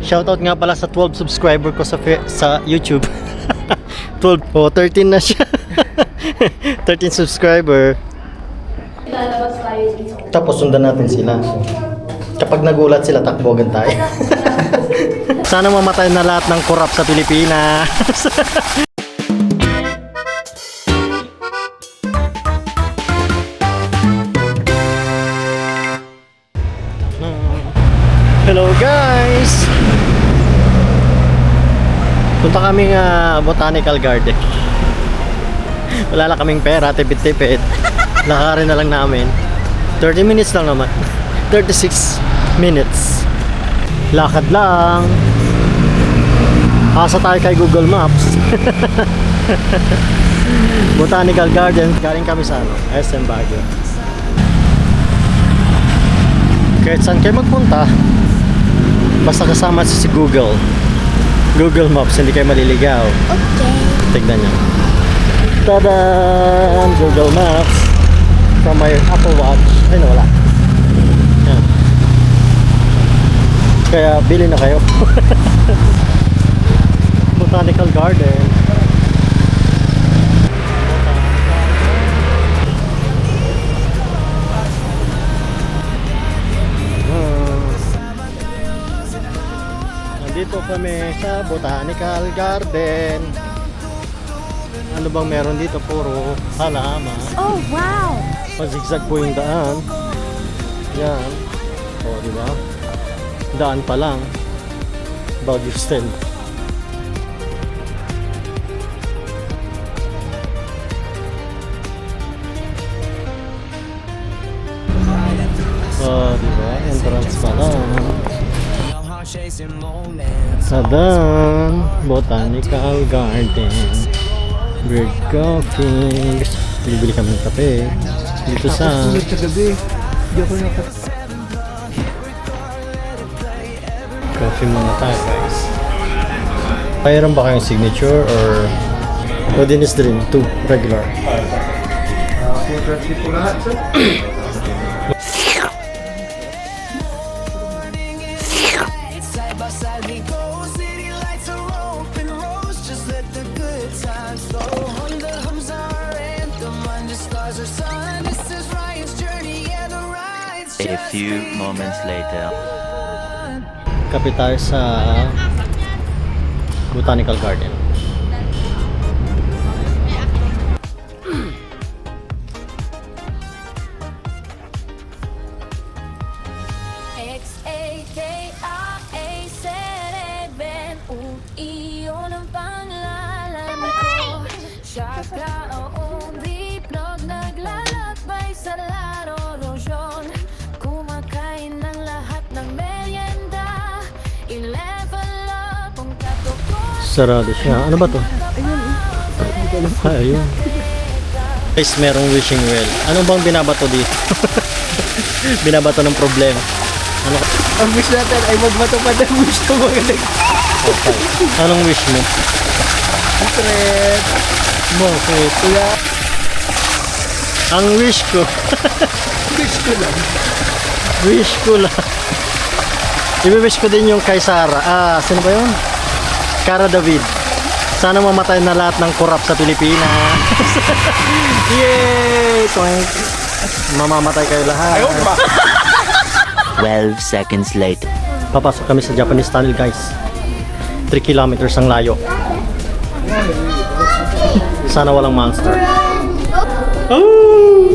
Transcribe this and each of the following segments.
Shoutout nga pala sa 12 subscriber ko sa YouTube. 12 po, 13 na siya. 13 subscriber. Tapos sundan natin sila. Kapag nagulat sila, takbogan tayo. Sana mamatay na lahat ng korap sa Pilipinas. Hello guys! Punta kaming botanical garden. Wala lang kaming pera, tipid-tipid. Lakarin na lang namin. 30 minutes lang naman. 36 minutes. Lakad lang. Asa tayo kay Google Maps. Botanical garden. Galing kami sa SM Baguio. Kahit saan kayo magpunta, basta kasama si Google Maps, hindi kayo maliligaw. Okay. Tignan nyo. Tadaan! Google Maps from my Apple Watch. Ay, nawala. Yan. Kaya bili na kayo. Botanical Garden. Dito kami sa Botanical Garden. Ano bang meron dito? Puro halaman. Oh, wow! Mazigzag po yung daan. Yan. O, di ba? Daan pa lang. Baguio stand. O, di ba? Entrance pa lang. Sadan Botanical Garden. Bird coffee. Bibili kami ng kape dito sa coffee muna tayo guys. Mayroon ba kayong signature or Odinis Dream 2 regular? po lahat, sir. A few moments later. Kapit tayo sa Botanical Garden. Iyon ang pangalan ko. Shaka o biplog, naglalakbay sa Larorosyon. Kumakain ng lahat ng merienda. I-level up ang katukos. Sarado siya. Ano ba to? Ayun. Guys, merong wishing well. Ano bang binabato dito? Binabato ng problema. Ano? Ang wish natin ay magmatupad ang wish ko magaling. Okay. Anong wish mo? Secret. Bakit? Kaya, Ang wish ko. wish ko lang. Wish ko lang. I-wish ko din yung kay Sarah. Sino ba yun? Cara David. Sana mamatay na lahat ng korap sa Pilipinas. Yay! Mamamatay kayo lahat. Ayaw ba? 12 seconds later. Papasok kami sa Japanese tunnel guys. 3 kilometers ang layo. Sana walang monster. Oh!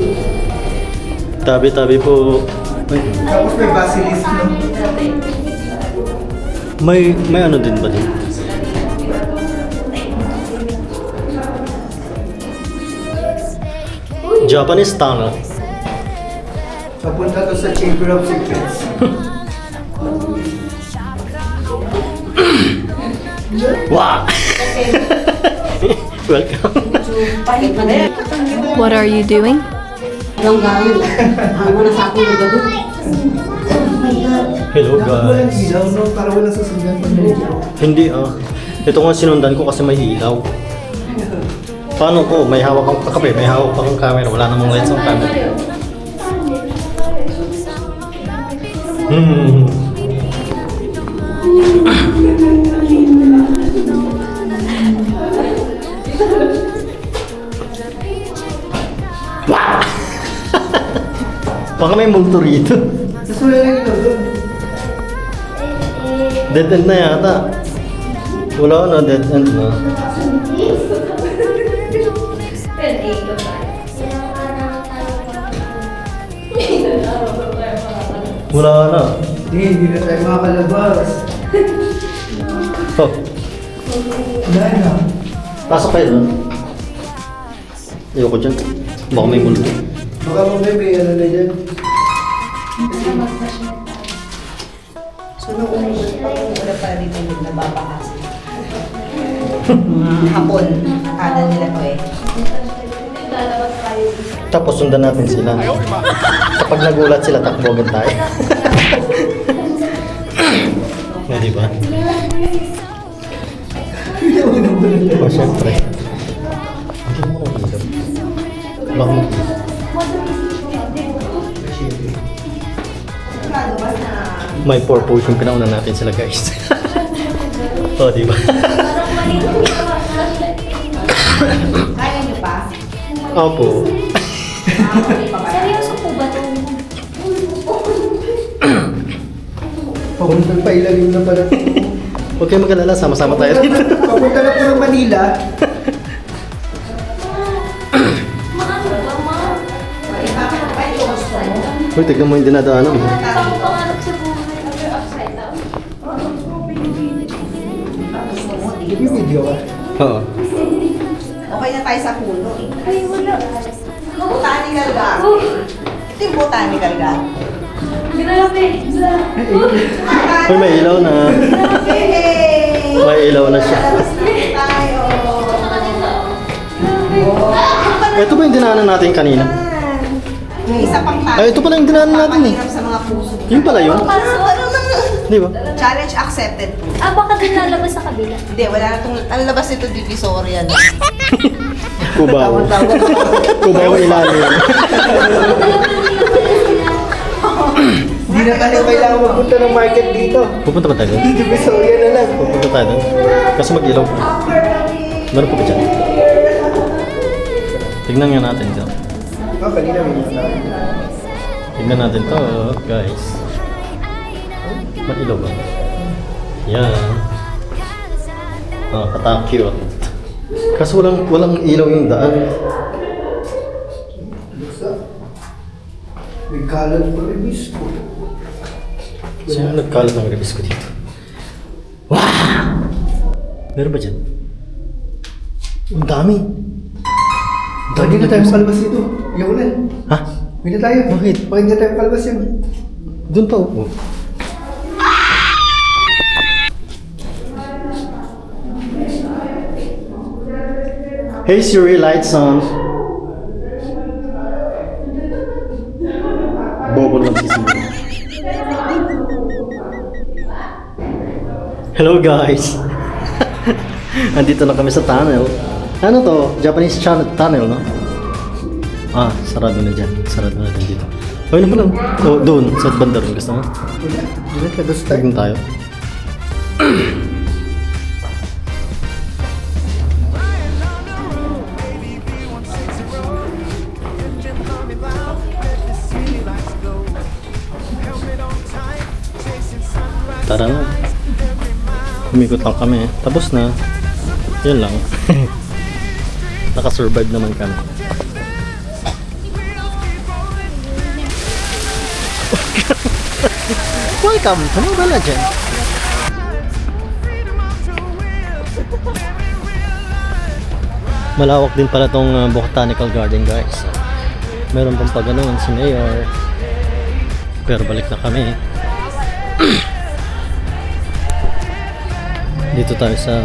Tabi-tabi po. Tapos may basilisk no? May ano din ba din? Japanese tunnel. Papunta to sa Chamber of Secrets. Wow! Welcome. What are you doing? Hello Walang guys. ilaw no? Para walang susundan pag nalito. Hindi Ito nga sinundan ko kasi may ilaw. Paano ko? May hawak akong kape, may hawak akong camera. Wala namang lights ang camera. Baka may multo rito. Tapos wala lang ito doon. Dead end na yata. Wala na, dead end na. Wala na. Hindi na tayo makakalabas. Oh, Wala na. pasok kayo doon. Ayoko dyan. Baka may multo. Baka mamaya may ano na dyan. Wala pa rin yung nababakasi. Hapon, kanan nila ko eh. Tapos sundan natin sila. Kapag nagulat sila, takbogan tayo. Na, di ba? O, syempre. Baka may 4 potion, pinauna natin sila guys. O, di ba? Kaya nyo pa? Opo. Seryoso po ba ito? Papunta pa ilalim na pala. Huwag kayong mag-alala, sama-sama tayo dito. Papunta na po ng Manila. Maano ba, ma? Bakit ba yung gusto mo? Uy, tignan mo yung dinadaanan mo. Saan pangarap sa buhay? After upside down? Gusto mo? May video ka. Oo. Okay na tayo sa puno eh. Ay, wala. Botanical garden. Ito yung botanical garden. Grabe. Uy, may ilaw na. Hey! May ilaw na siya. Lalabas na tayo. Ito ba yung dinaanan natin kanina? Yung isa pang tayo. Ay, ito pala yung dinaanan natin eh. Papahirap sa mga puso. Yun pala yun. Di ba? Challenge accepted po. Ah, baka din lalabas sa kabila. Hindi, wala na itong, ang labas nito divisoria na. Kubaw. Kubaw ilalim. Hindi na tayo kailangan magpunta ng market dito. Pupunta ba tayo doon? Dito Visoria na lang. Pupunta tayo doon. Kaso mag-ilaw pa. Meron pa ba dyan? Tignan nga natin ito. Oh, kanina may mga tao. Tignan natin to, guys. Mag-ilaw ba? Yan. Ah, kata-cute. Kaso walang ilaw yung daan. May kalat pa rin miss ko. Sino nagkalat ng ribis ko dito? Wow! Meron ba dyan? Ang dami. Hindi na tayo makalabas dito. Ayaw na. Ha? Hindi na tayo. Bakit? Bakit hindi na tayo makalabas yun? Doon pa upo. Hey Siri, lights on. Bobo lang si Siri. Hello guys. Andito na kami sa tunnel. Ano to? Japanese tunnel, no? Ah, sarado na dyan. Sarado na dyan dito. Ayun na pala. Oh, doon, sa banda rin. Gusto mo? Wala. Hindi na tayo. Basta tayo. Tignan tayo. Tara na. Umikot lang kami. Tapos na. Yun lang. Nakasurvive naman kami. Welcome to Mobile Legends. Malawak din pala tong botanical garden, guys. Meron pang paganoon si Mayor. Pero balik na kami. Dito tayo sa,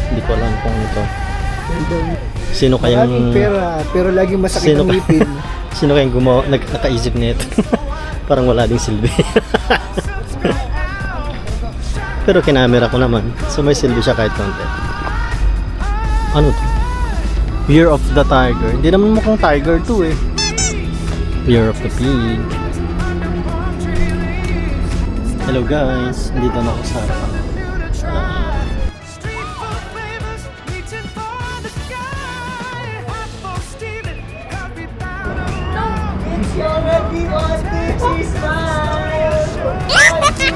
hindi ko alam kung ano to. Sino kayang Maraming pera, pero laging masakit Sino ang ka- ngipin. Sino kayang nakaisip nito? Parang wala ding silbi. Pero kinamera ko naman. So may silbi siya kahit konti. Ano to? Year of the Tiger. Hindi naman mukhang tiger to eh. Year of the Pig. Hello guys. Dito na ako sa harapan. Ready, 1, 2, 3, smile! 1, 2,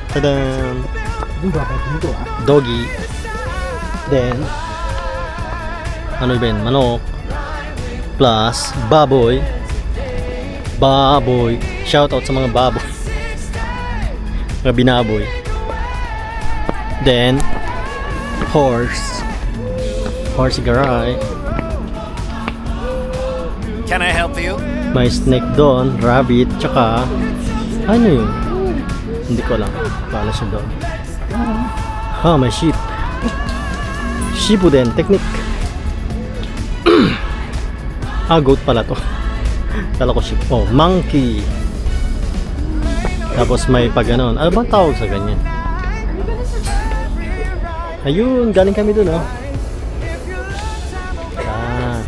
3. Tadam! Yung bakit dito Doggy. Then, ano ba yun? Manok. Plus, baboy. Baboy. Shoutout sa mga baboy. Mga binaboy. Then, horse. Horse garay. Can I help you? May snake doon, rabbit, tsaka ano yun? Hindi ko alam. Paano siya doon? May sheep. Shibu din, technique. Goat pala to. Kala ko sheep. Oh, monkey. Tapos may pag ganon. Ano bang tawag sa ganyan? Ayun, galing kami dun, oh. Yan.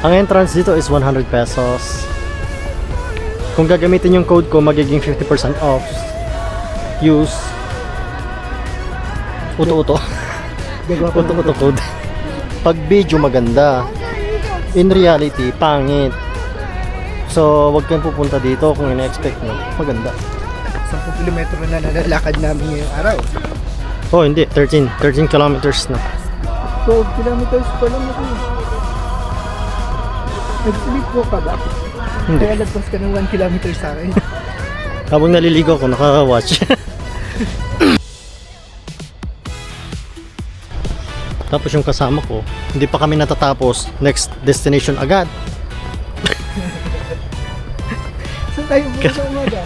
Ang entrance dito is 100 pesos. Kung gagamitin yung code ko, magiging 50% off. Use Uto-uto. Uto-uto code. Pag video maganda, in reality, pangit. So, wag kayong pupunta dito kung ina-expect nyo. Maganda. 10 kilometro na nalalakad namin ngayong araw. Oh, hindi. 13 kilometers na. 12 kilometers pa lang ako. Nag-sleep po ka ba? Hindi. Kaya lagpas ka ng 1 kilometer sa akin. Habang naliligo ako, naka-watch. Tapos yung kasama ko, hindi pa kami natatapos. Next destination agad. Saan tayo po sa umaga?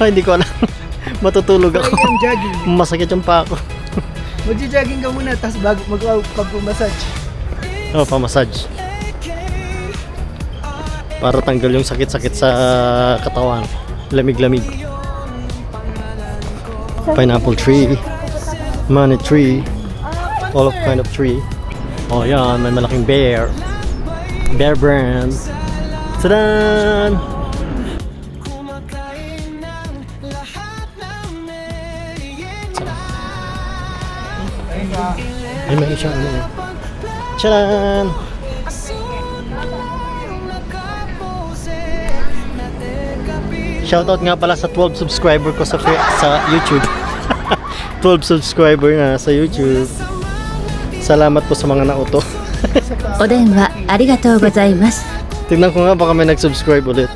Hindi ko alam. Matutulog ako. Kaya yung jogging. Masakit yung pa ako. Magja-jogging ka muna, tapos bago pag-massage. Oh, pa-massage. Para tanggal yung sakit-sakit sa katawan. Lamig-lamig. Pineapple tree. Money tree. All of kind of tree. Oh, yan. May malaking bear. Bear brand. Tadan! Ay, may isang ano. Tcharan! Shoutout nga pala sa 12 subscriber ko sa YouTube. 12 subscriber na sa YouTube. Salamat po sa mga nauto. お電話ありがとうございます。 Tignan ko nga baka may nag-subscribe ulit.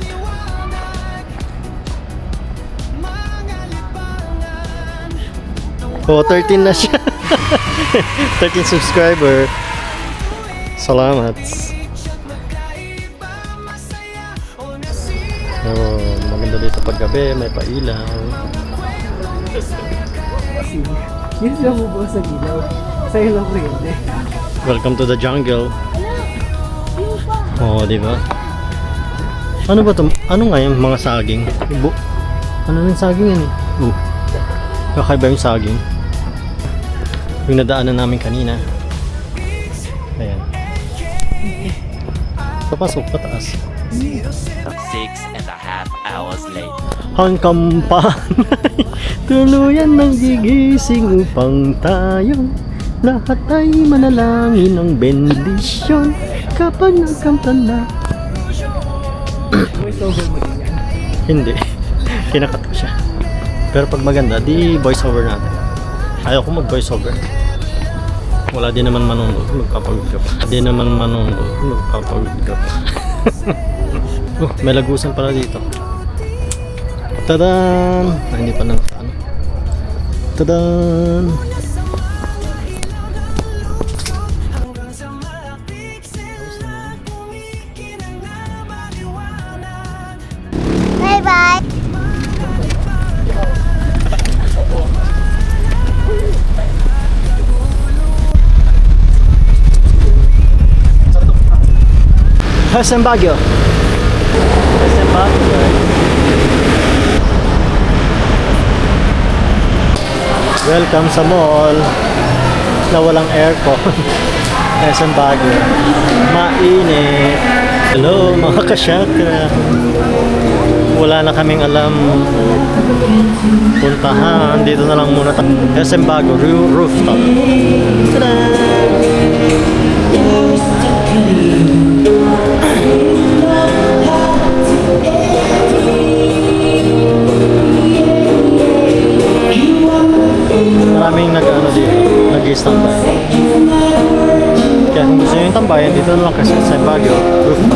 Oh, 13 na siya. 13 subscriber. Salamat. Oh, maganda dito pag gabi, may pailaw. Yun lang mo po sa gilaw. Sa'yo lang kuryente. Welcome to the jungle. Oh, di ba? Ano ba to? Ano nga yung mga saging? Ano yung saging yan eh? Kakaiba yung saging. Yung nadaanan namin kanina. Ayan. Papasok, pataas. 6.5 hours later. Hanggang panay, tuluyan ng gigising upang tayo lahat ay manalangin ng bendisyon kapag nagkamtan na. Voice over mo din yan. Hindi. Kinakat ko siya. Pero pag maganda, di voice over natin. Ayaw ko mag voice over. Wala din naman manunod. Magpapagod ka pa. Di naman manunod. Magpapagod ka pa. May lagusan pala dito. Tadan! Hindi pa nakataan. Tadan! Bye-bye! SM Baguio. SM Baguio. Welcome sa mall na walang aircon. SM Baguio. Mainit. Hello mga kasyakra. Wala na kaming alam puntahan. Dito na lang muna SM Baguio rooftop. Tada! Kaya kung gusto nyo yung tambayan, dito na lang kasi sa Baguio. Rooftop.